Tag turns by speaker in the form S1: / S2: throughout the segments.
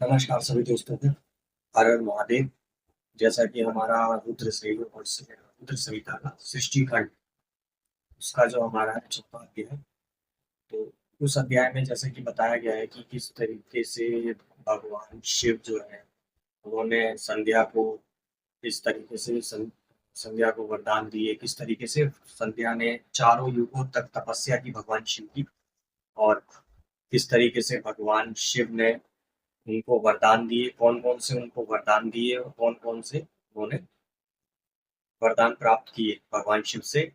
S1: नमस्कार सभी दोस्तों को। हर हर महादेव। जैसा कि हमारा रुद्र संहिता का सृष्टि खंड, उसका जो हमारा चौथा अध्याय है, तो उस अध्याय में जैसे कि बताया गया है कि किस तरीके से भगवान शिव जो है, उन्होंने संध्या को किस तरीके से संध्या को वरदान दिए, किस तरीके से संध्या ने चारों युगों तक तपस्या की भगवान शिव की, और किस तरीके से भगवान शिव ने उनको वरदान दिए, कौन-कौन से उनको वरदान दिए और कौन-कौन से उन्होंने वरदान प्राप्त किए भगवान शिव से,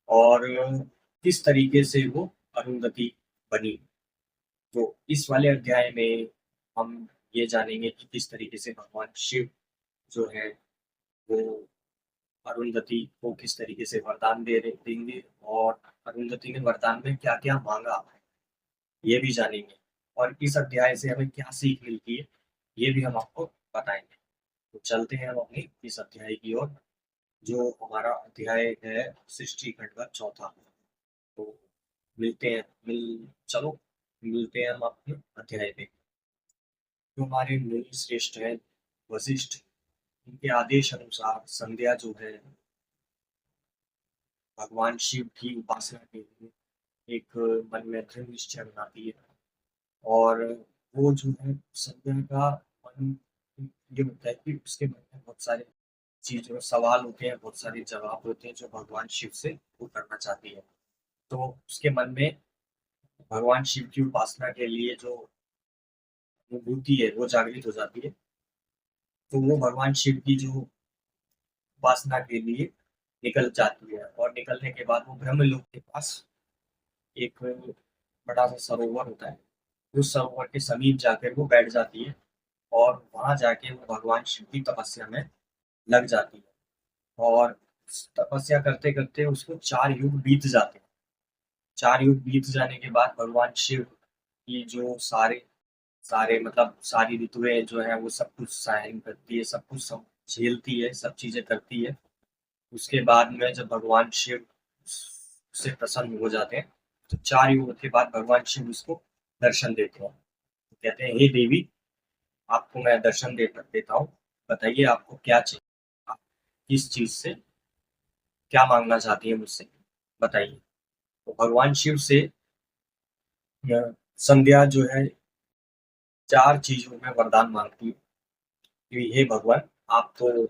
S1: और किस तरीके से वो अरुंधति बनी। तो इस वाले अध्याय में हम ये जानेंगे कि किस तरीके से भगवान शिव जो है वो अरुंधति को किस तरीके से वरदान देंगे, और अरुंधति ने वरदान में क्या-क्या माँगा, ये भी जानेंगे। और इस अध्याय से हमें क्या सीख मिलती है, ये भी हम आपको बताएँगे। तो चलते हैं हम अपनी इस अध्याय की ओर, जो हमारा अध्याय है सृष्टि खंड का चौथा। तो मिलते हैं मिल चलो मिलते हैं हम अपने अध्याय में। जो हमारे मुनि श्रेष्ठ हैं, वशिष्ठ, उनके आदेश अनुसार संध्या जो है भगवान शिव की उपासना के लिए एक मन में दृढ़ निश्चय बनाती है। और वो जो है संध्या का मन ये होता है कि उसके मन में बहुत सारे चीज़ों सवाल होते हैं, बहुत सारे जवाब होते हैं जो भगवान शिव से वो करना चाहती है। तो उसके मन में भगवान शिव की उपासना के लिए जो विभूति है वो जागृत हो जाती है। तो वो भगवान शिव की जो उपासना के लिए निकल जाती है, और निकलने के बाद वो ब्रह्मलोक के पास एक बड़ा-सा सरोवर होता है। उस सरोवर के समीप जाकर वो बैठ जाती है, और वहाँ जाके वो भगवान शिव की तपस्या में लग जाती है। और तपस्या करते-करते उसको 4 युग बीत जाते हैं। 4 युग बीत जाने के बाद भगवान शिव की जो सारे सारे मतलब सारी ऋतुएँ जो हैं वो सब कुछ सहन करती है, सब कुछ सब झेलती है, सब चीज़ें करती है। उसके बाद में जब भगवान शिव से प्रसन्न हो जाते हैं, तो 4 युग के बाद भगवान शिव उसको दर्शन देते हैं। तो कहते हैं, "हे देवी, आपको मैं दर्शन देता हूँ, बताइए आपको क्या चाहिए? आप किस चीज़ से क्या माँगना चाहती हैं मुझसे? बताइए।" तो भगवान शिव से संध्या जो है 4 चीज़ों में वरदान माँगती है कि हे भगवान, आप तो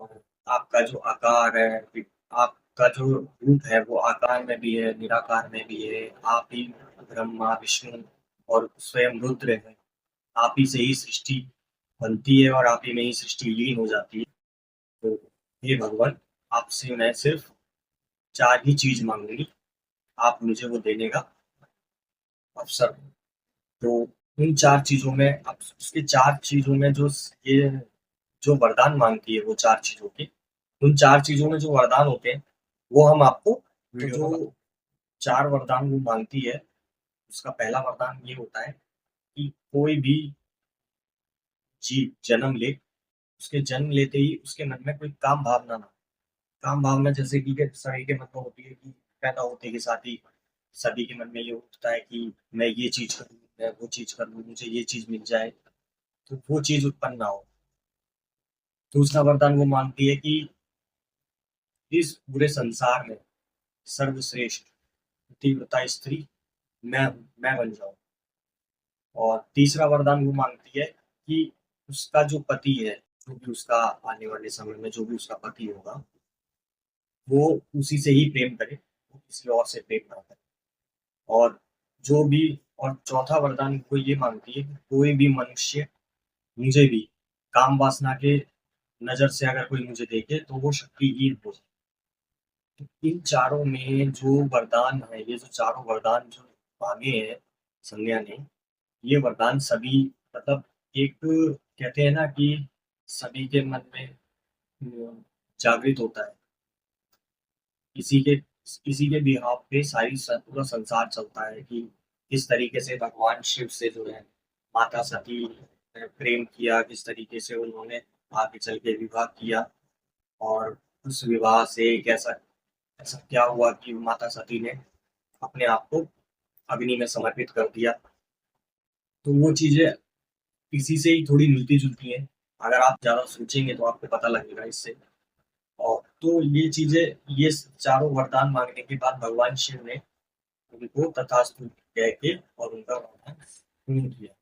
S1: अ, आपका जो आकार है, आपका जो रूप है वो आकार में भी है, निराकार में भी है। आप ही ब्रह्मा, विष्णु और स्वयं रुद्र हैं। आप ही से ही सृष्टि बनती है और आप ही में ही सृष्टि लीन हो जाती है। तो हे भगवान, आपसे मैं सिर्फ़ 4 ही चीज़ माँगूँगी, आप मुझे वो देने का अवसर दें। तो इन 4 चीज़ों में अब उसकी 4 चीज़ों में ये जो वरदान माँगती है वो 4 चीज़ों के, उन 4 चीज़ों में जो वरदान होते हैं, वो हम आपको जो 4 वरदान वो माँगती है, उसका पहला वरदान ये होता है कि कोई भी जीव जन्म ले, उसके जन्म लेते ही उसके मन में कोई काम भावना ना हो। काम भावना जैसे कि सभी के मन में होती है कि पैदा होते के साथ ही सभी के मन में ये उठता है कि मैं ये चीज़ करूँ, मैं वो चीज़ कर लूँ, मुझे ये चीज़ मिल जाए, तो वो चीज़ उत्पन्न ना हो। दूसरा वरदान वो माँगती है कि इस पूरे संसार में सर्वश्रेष्ठ पतिव्रता स्त्री मैं बन जाऊँ। और तीसरा वरदान वो माँगती है कि उसका जो पति है, जो भी उसका आने वाले समय में जो भी उसका पति होगा, वो उसी से ही प्रेम करे, वो किसी और से प्रेम ना करे। और जो भी और चौथा वरदान वो ये माँगती है कि कोई भी मनुष्य मुझे भी काम वासना के नज़र से अगर कोई मुझे देखे तो वो शक्तिहीन हो जाए। तो इन चारों में जो वरदान है, ये जो चारों वरदान जो माँगे हैं संध्या ने, ये वरदान सभी मतलब एक कहते हैं ना कि सभी के मन में जागृत होता है। इसी के बिहाफ़ पे पूरा संसार चलता है कि किस तरीके से भगवान शिव से जो है माता सती ने प्रेम किया, किस तरीके से उन्होंने आगे चल के विवाह किया, और उस विवाह से कैसा ऐसा क्या हुआ कि माता सती ने अपने आप को अग्नि में समर्पित कर दिया। तो वो चीज़ें इसी से ही थोड़ी मिलती-जुलती हैं। अगर आप ज़्यादा सोचेंगे तो आपको पता लगेगा इससे। और तो ये चीज़ें ये चारों वरदान माँगने के बाद भगवान शिव ने उनको तथास्तु कह के और उनका वरदान पूर्ण किया।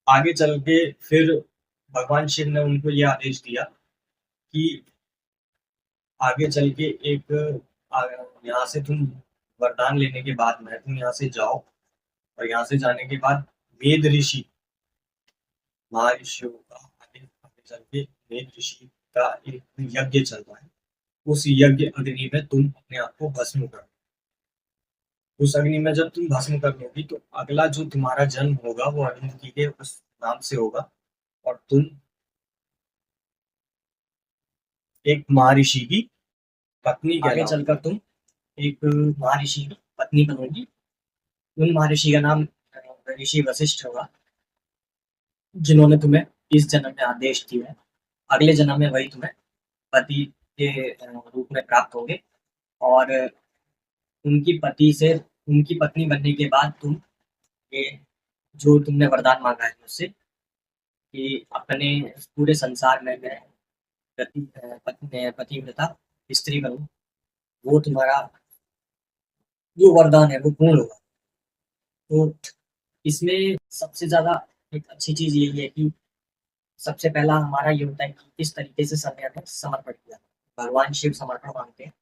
S1: आगे चल के फिर भगवान शिव ने उनको ये आदेश दिया कि आगे चल के एक अ, यहाँ से तुम वरदान लेने के बाद में तुम यहाँ से जाओ और यहाँ से जाने के बाद वेद ऋषि महर्षियों का आगे आगे चल के वेद ऋषि का एक यज्ञ चल रहा है। उस यज्ञ अग्नि में तुम अपने आप को भस्म कर उस अग्नि में जब तुम भस्म कर दोगी तो अगला जो तुम्हारा जन्म होगा वो अरुंधति के उस नाम से होगा और तुम एक महर्षि की पत्नी आगे चलकर तुम एक महर्षि की पत्नी बनोगी। उन महर्षि का नाम ऋषि वशिष्ठ होगा, जिन्होंने तुम्हें इस जन्म में आदेश दिया है। अगले जन्म में वही तुम्हें पति के रूप में प्राप्त होंगे और उनकी पति से उनकी पत्नी बनने के बाद तुम ये जो तुमने वरदान मांगा है मुझसे कि अपने पूरे संसार में मैं पतिव्रता स्त्री बनूं, वो तुम्हारा जो वरदान है वो पूर्ण होगा। तो इसमें सबसे ज़्यादा एक अच्छी चीज़ यही है कि सबसे पहला हमारा ये होता है कि किस तरीके से समय में समर्पण किया। भगवान शिव समर्पण मांगते हैं।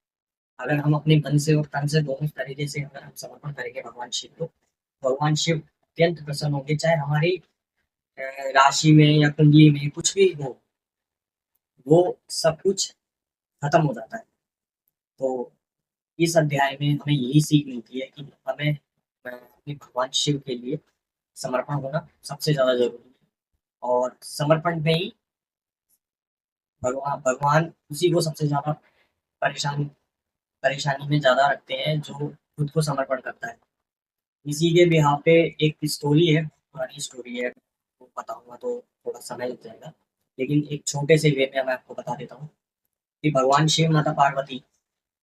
S1: अगर हम अपने मन से और तन से दोनों तरीके से अगर हम समर्पण करेंगे भगवान शिव को, भगवान शिव अत्यंत प्रसन्न होंगे, चाहे हमारी अ, राशि में या कुंडली में कुछ भी हो, वो सब कुछ खत्म हो जाता है। तो इस अध्याय में हमें यही सीख मिलती है कि हमें अपने भगवान शिव के लिए समर्पण होना सबसे ज़्यादा ज़रूरी है और समर्पण में ही भगवान उसी को सबसे ज़्यादा परेशान परेशानी में ज़्यादा रखते हैं जो खुद को समर्पण करता है। इसी के बिहाफ़ पे एक स्टोरी है, पुरानी स्टोरी है, वो बताऊँगा तो थोड़ा समय लग जाएगा। लेकिन एक छोटे से वे में मैं आपको बता देता हूँ कि भगवान शिव, माता पार्वती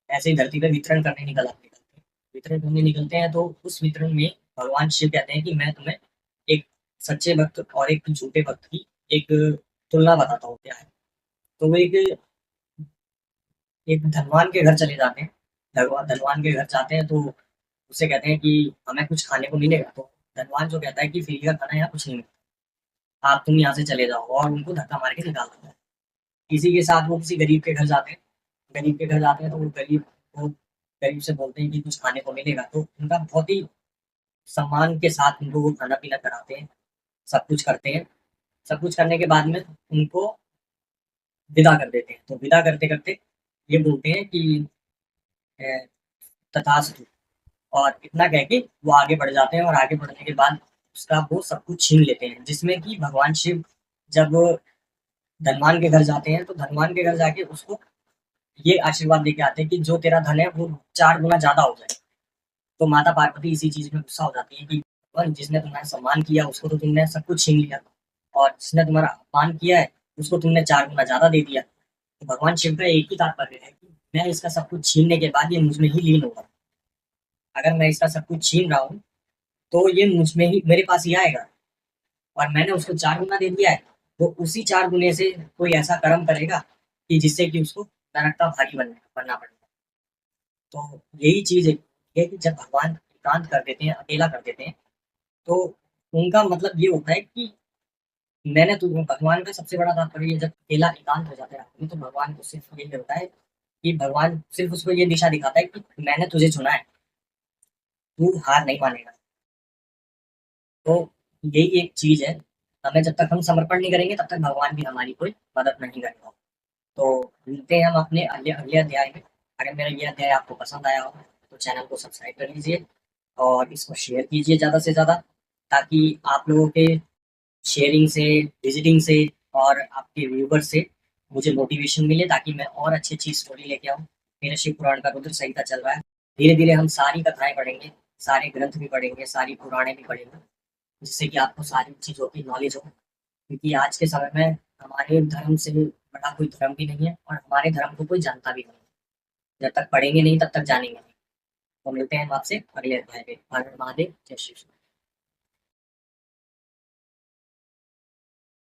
S1: ऐसे ही धरती पे वितरण करने निकलते हैं। वितरण करने निकलते हैं तो उस वितरण में भगवान शिव कहते हैं कि मैं तुम्हें एक सच्चे भक्त और एक झूठे भक्त की एक तुलना बताता हूँ क्या है। तो वो एक एक धनवान के घर चले जाते हैं। धनवान के घर जाते हैं तो उससे कहते हैं कि हमें कुछ खाने को मिलेगा? तो धनवान जो कहता है कि फ्री का खाना यहाँ कुछ नहीं मिलता। आप तुम यहाँ से चले जाओ और उनको धक्का मार के निकाल देता है। इसी के साथ वो किसी गरीब के घर जाते हैं। गरीब के घर जाते हैं तो वो गरीब से बोलते हैं कि कुछ खाने को मिलेगा? तो उनका बहुत ही सम्मान के साथ उनको वो खाना-पीना कराते हैं, सब कुछ करते हैं। सब कुछ करने के बाद में उनको विदा कर देते हैं। तो विदा करते-करते ये बोलते हैं कि अ, तथास्तु और इतना कह के वो आगे बढ़ जाते हैं और आगे बढ़ने के बाद उसका वो सब कुछ छीन लेते हैं। जिसमें कि भगवान शिव जब धनवान के घर जाते हैं तो धनवान के घर जाके उसको ये आशीर्वाद देके आते हैं कि जो तेरा धन है वो 4 गुना ज़्यादा हो जाए। तो माता पार्वती इसी चीज़ में गुस्सा हो जाती है कि भगवान जिसने तुम्हारा सम्मान किया उसको तो तुमने सब कुछ छीन लिया और जिसने तुम्हारा अपमान किया है उसको तुमने 4 गुना ज़्यादा दे दिया। तो भगवान शिव का एक ही तात्पर्य है कि मैं इसका सब कुछ छीनने के बाद ये मुझ में ही लीन होगा। अगर मैं इसका सब कुछ छीन रहा हूँ, तो ये मुझ में ही मेरे पास ही आएगा और मैंने उसको 4 गुना दे दिया है, वो उसी 4 गुने से कोई ऐसा कर्म करेगा कि जिससे कि उसको नरक का भागी बनना पड़ेगा। तो यही चीज़ है कि जब भगवान एकांत कर देते हैं, अकेला कर देते हैं, तो उनका मतलब ये होता है कि मैंने तुम्हें भगवान का सबसे बड़ा तात्पर्य जब अकेला एकांत हो जाता है आदमी, तो भगवान को सिर्फ़ यही होता है कि भगवान सिर्फ़ उसको ये दिशा दिखाता है कि मैंने तुझे चुना है, तू हार नहीं मानेगा। तो यही एक चीज़ है, हमें जब तक हम समर्पण नहीं करेंगे तब तक भगवान भी हमारी कोई मदद नहीं करेगा। तो मिलते हैं हम अपने अगले अगले अध्याय में। अगर मेरा ये अध्याय आपको पसंद आया हो तो चैनल को सब्सक्राइब कर लीजिए और इसको शेयर कीजिए ज़्यादा से ज़्यादा, ताकि आप लोगों के शेयरिंग से, विजिटिंग से और आपके व्यूवर्स से मुझे मोटिवेशन मिले ताकि मैं और अच्छी-अच्छी स्टोरी लेके आऊँ। मेरा शिव पुराण का रुद्र संहिता चल रहा है। धीरे-धीरे हम सारी कथाएँ पढ़ेंगे, सारे ग्रंथ भी पढ़ेंगे, सारी पुराणें भी पढ़ेंगे, जिससे कि आपको सारी चीज़ों की नॉलेज हो। क्योंकि आज के समय में हमारे धर्म से बड़ा कोई धर्म भी नहीं है और हमारे धर्म को कोई जानता भी नहीं है। जब तक पढ़ेंगे नहीं तब तक जानेंगे नहीं। तो मिलते हैं हम आपसे अगले अध्याय में। हर हर महादेव, जय श्री कृष्ण।